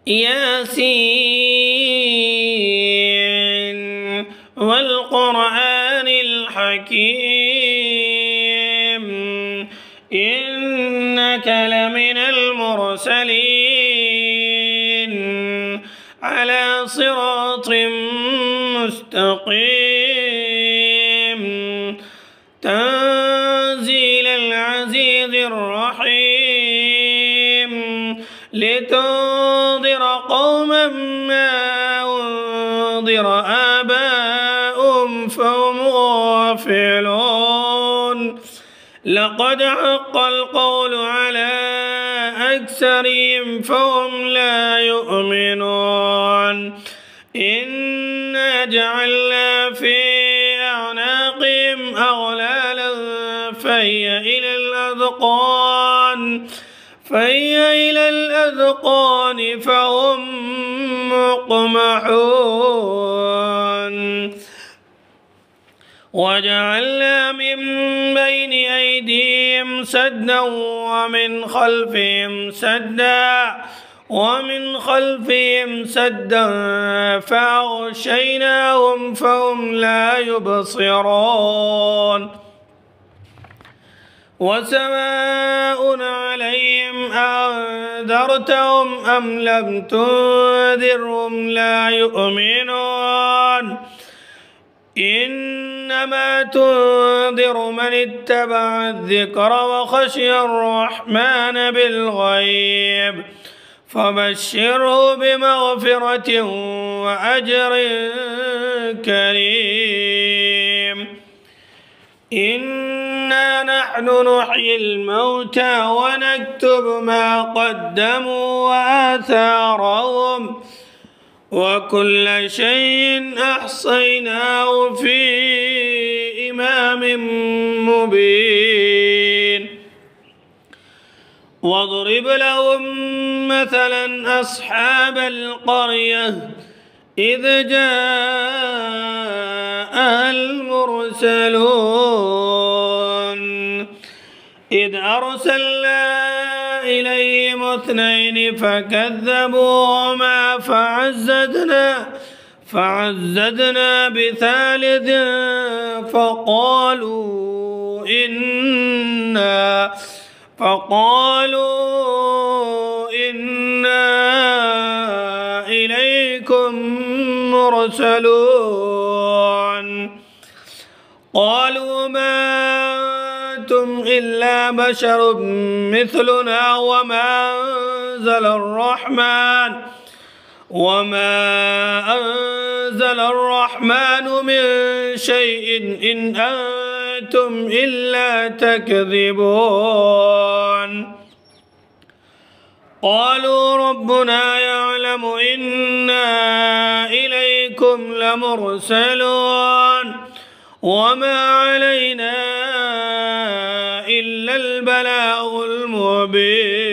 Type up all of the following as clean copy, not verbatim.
ياسين والقرآن الحكيم إنك لمن المرسلين على صراط مستقيم تنزيل العزيز الرحيم لتنذر قوما ما أنذر آباؤهم فهم غافلون لقد حق القول على أكثرهم فهم لا يؤمنون إنا جعلنا في أعناقهم أغلالا فهي إلى الأذقان فهم مقمحون وجعلنا من بين أيديهم سدا ومن خلفهم سدا فأغشيناهم فهم لا يبصرون وسواء عليهم أنذرتهم أم لم تنذرهم لا يؤمنون إنما تنذر من اتبع الذكر وخشي الرحمن بالغيب فبشره بمغفرة وأجر كريم إنا نحن نحيي الموتى ونكتب ما قدموا وآثارهم وكل شيء أحصيناه في إمام مبين واضرب لهم مثلا أصحاب القرية إذ جاءها المرسلون إذ أرسلنا إليهم 2 فكذبوهما فعززنا ب3 فقالوا إنا إليكم مرسلون قالوا ما أنتم إلا بشر مثلنا وما أنزل الرحمن من شيء إن أنتم إلا تكذبون قالوا ربنا يعلم إنا إليكم لمرسلون وما علينا إلا البلاغ المبين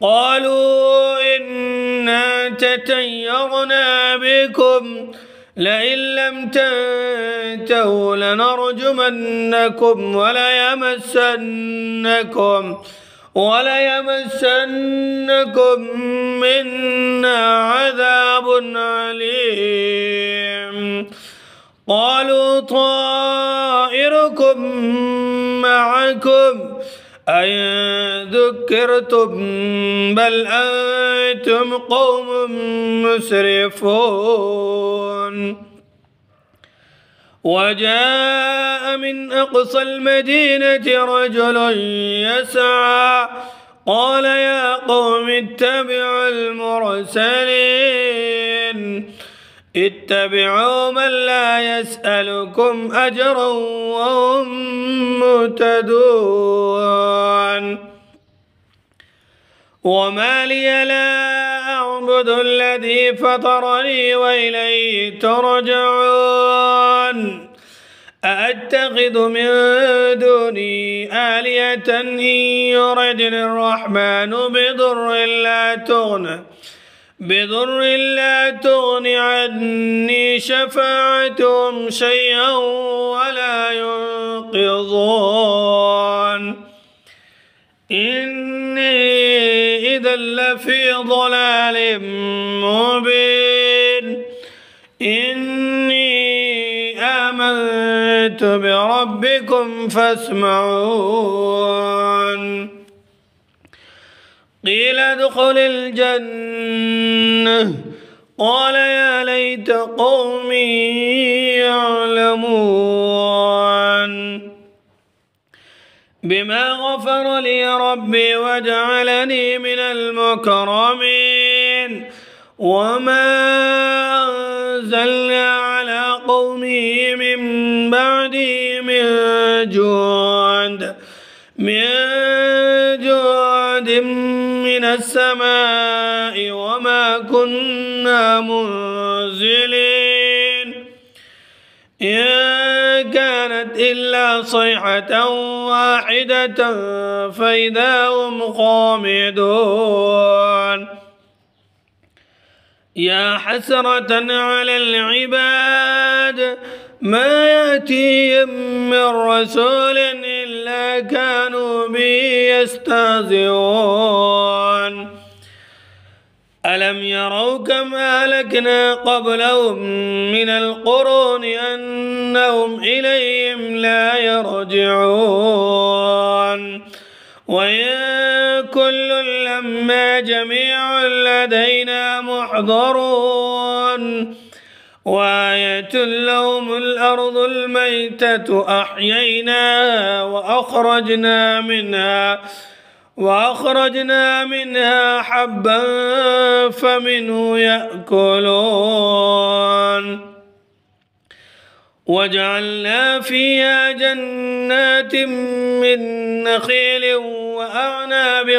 قالوا إنا تطيرنا بكم لئن لم تنتهوا لنرجمنكم وليمسنكم منا عذاب أليم قالوا طائركم معكم أئن ذكرتم بل أنتم قوم مسرفون وجاء من أقصى المدينة رجل يسعى قال يا قوم اتبعوا المرسلين اتبعوا من لا يسألكم أجرا وهم مهتدون وما لي لا أعبد الذي فطرني وإليه ترجعون أأتخذ من دوني آلهة إن يردني الرحمن بضر لا تغن عني شفاعتهم شيئا ولا ينقذون إني إذا لفي ضلال مبين إني آمنت بربكم فاسمعون قيل ادخل الجنة قال يا ليت قومي يعلمون بما غفر لي ربي وجعلني من المكرمين وما أنزلنا على قومه من بعده من جود من السماء وما كنا منزلين إن كانت إلا صيحة واحدة فإذا هم خامدون يا حسرة على العباد ما يأتيهم من رسول إلا كانوا به يستهزئون ألم يروا كم أهلكنا قبلهم من القرون أنهم إليهم لا يرجعون وإن كل لما جميع لدينا محضرون وآية لهم الأرض الميتة أحييناها وأخرجنا منها حبا فمنه يأكلون وجعلنا فيها جنات من نخيل وأعناب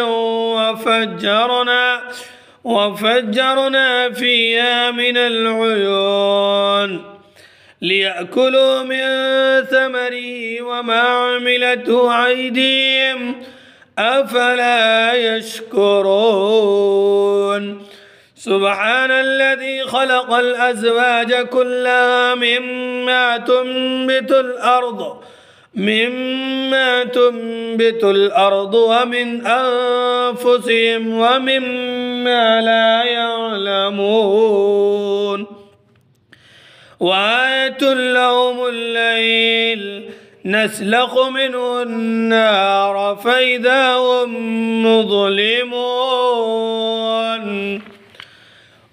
وفجرنا فيها من العيون ليأكلوا من ثمره وما عملته أيديهم أفلا يشكرون سبحان الذي خلق الأزواج كلها مما تنبت الأرض ومن أنفسهم ومما لا يعلمون وآية لهم الليل نسلخ منه النار فإذا هم مظلمون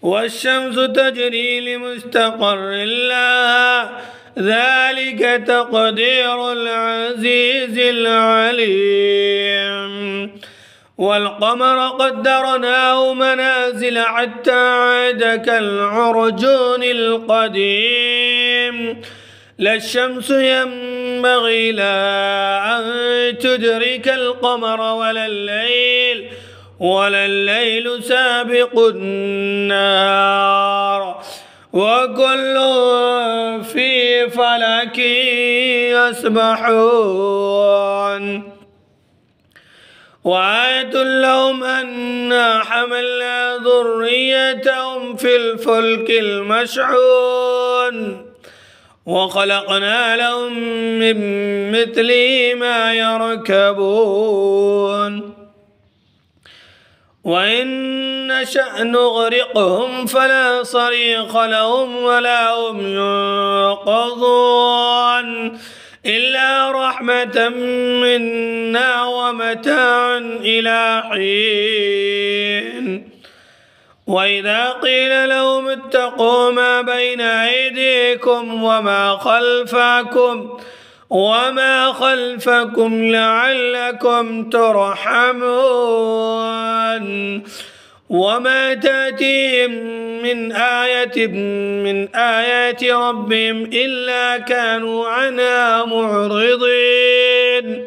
والشمس تجري لمستقر لها ذلك تقدير العزيز العليم والقمر قدرناه منازل حتى عاد كالعرجون القديم لا الشمس ينبغي لها أن تدرك القمر ولا الليل سابق النهار وكل في فلك يسبحون وآية لهم أنا حملنا ذريتهم في الفلك المشحون وخلقنا لهم من مثله ما يركبون وإن نشأ نغرقهم فلا صريخ لهم ولا هم ينقذون إلا رحمة منا ومتاعا إلى حين وإذا قيل لهم اتقوا ما بين أيديكم وما خلفكم لعلكم ترحمون وما تأتيهم من آية من آيات ربهم إلا كانوا عنها معرضين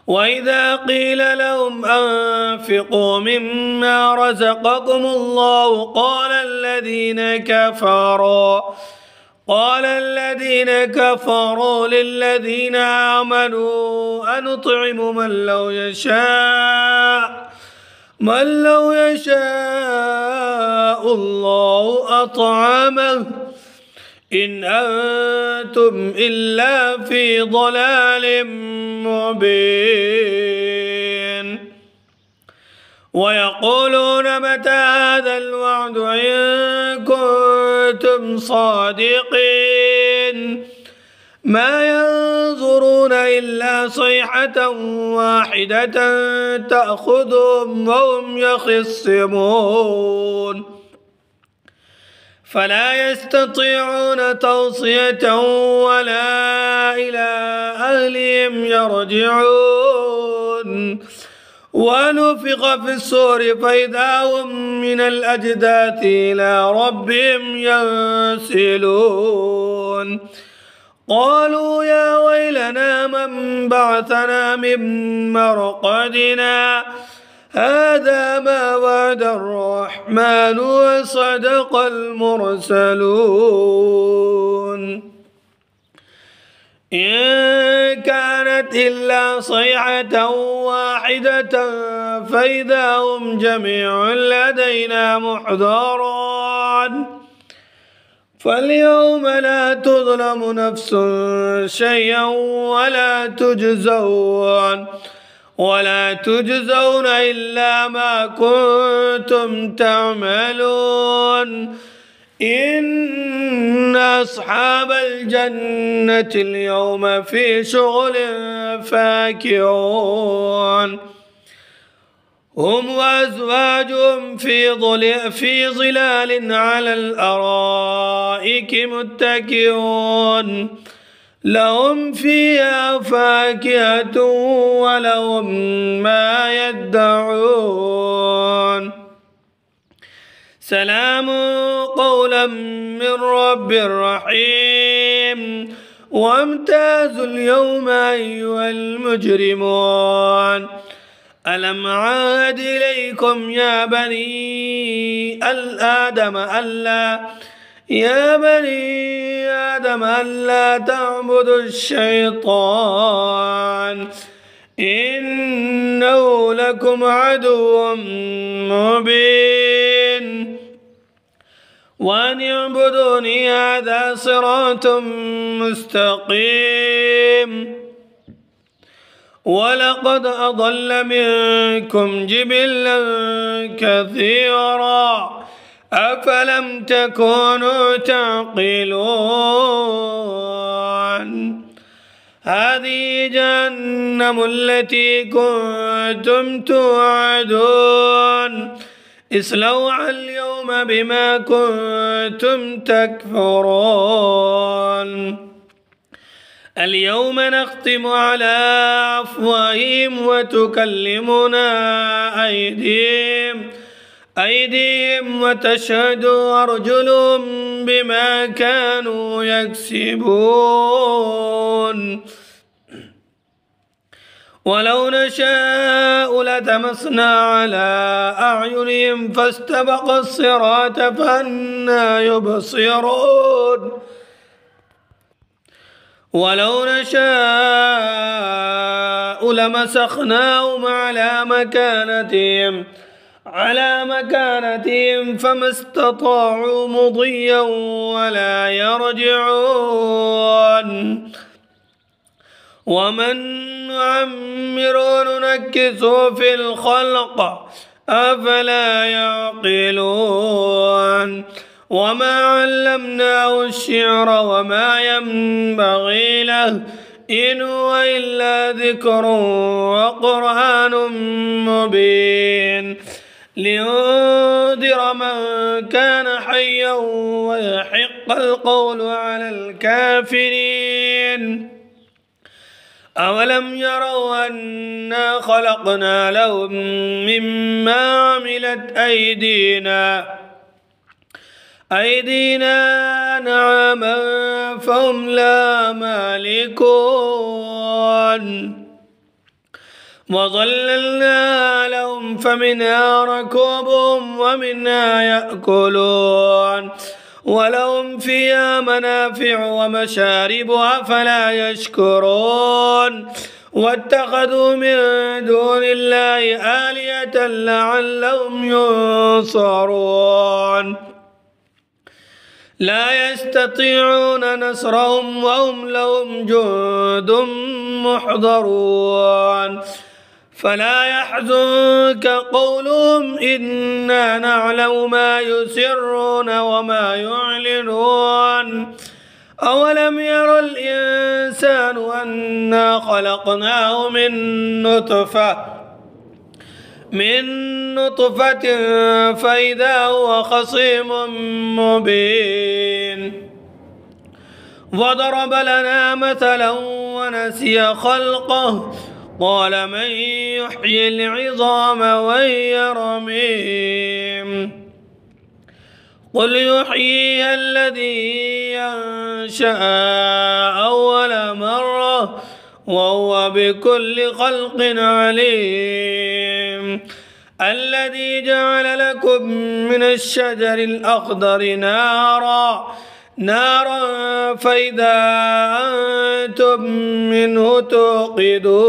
وإذا قيل لهم أنفقوا مما رزقكم الله قال الذين كفروا للذين آمنوا أنطعم من لو يشاء الله أطعمه إن أنتم إلا في ضلال مبين ويقولون متى هذا الوعد إن كنتم صادقين ما ينظرون إلا صيحة واحدة تأخذهم وهم يخصمون فلا يستطيعون توصية ولا إلى أهلهم يرجعون ونفخ في الصور فإذا هم من الأجداث إلى ربهم ينسلون قالوا يا ويلنا من بعثنا من مرقدنا هذا ما وعد الرحمن وصدق المرسلون إن كانت إلا صيحة واحدة فإذا هم جميع لدينا محضرون فاليوم لا تظلم نفس شيئا ولا تجزون إلا ما كنتم تعملون إن أصحاب الجنة اليوم في شغل فاكهون هم وأزواجهم في ظلال على الأرائك متكئون لهم فيها فاكهة ولهم ما يدعون سلام قولا من رب رحيم وامتازوا اليوم أيها المجرمون ألم عاهد إليكم يا بني آدم ألا تعبدوا الشيطان إنه لكم عدو مبين وأن اعبدوني هذا صراط مستقيم ولقد أضل منكم جبلا كثيرا أفلم تكونوا تعقلون هذه جهنم التي كنتم توعدون اصلوها اليوم بما كنتم تكفرون اليوم نختم على أفواههم وتكلمنا أيديهم وتشهد أرجلهم بما كانوا يكسبون ولو نشاء لتمسنا على أعينهم فاستبقوا الصراط فأنى يبصرون ولو نشاء لمسخناهم على مكانتهم فما استطاعوا مضيا ولا يرجعون ومن نعمر ننكسه في الخلق أفلا يعقلون وما علمناه الشعر وما ينبغي له إن هو إلا ذكر وقرآن مبين لينذر من كان حيا ويحق القول على الكافرين أولم يروا أنا خلقنا لهم مما عملت أيدينا نعما فهم لا مالكون وظللنا لهم فمنها ركوبهم ومنها يأكلون ولهم فيها منافع ومشارب أفلا يشكرون واتخذوا من دون الله آلهة لعلهم ينصرون لا يستطيعون نصرهم وهم لهم جند محضرون فلا يحزنك قولهم إنا نعلم ما يسرون وما يعلنون أولم ير الإنسان أنا خلقناه من نطفة فإذا هو خصيم مبين وضرب لنا مثلا ونسي خلقه قال من يحيي العظام وهي رميم قل يحييها الذي أنشأها أول مرة وهو بكل خلق عليم الذي جعل لكم من الشجر الأخضر نارا فإذا أنتم منه توقدون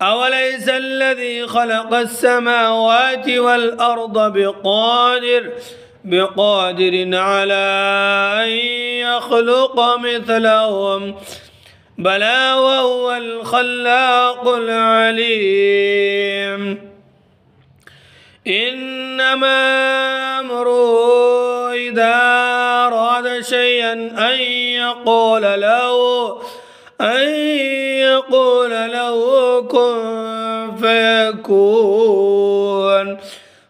أوليس الذي خلق السماوات والأرض بقادر على أن يخلق مثلهم بلى وهو الخلاق العليم إنما أمره إذا أراد شيئا أن يقول له كن فيكون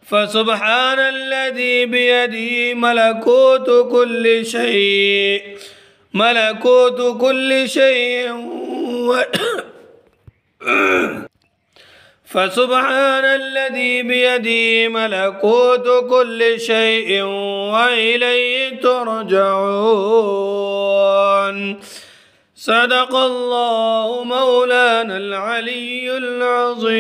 فسبحان الذي بيده ملكوت كل شيء فسبحان الذي بيده ملكوت كل شيء وإليه ترجعون صدق الله مولانا العلي العظيم.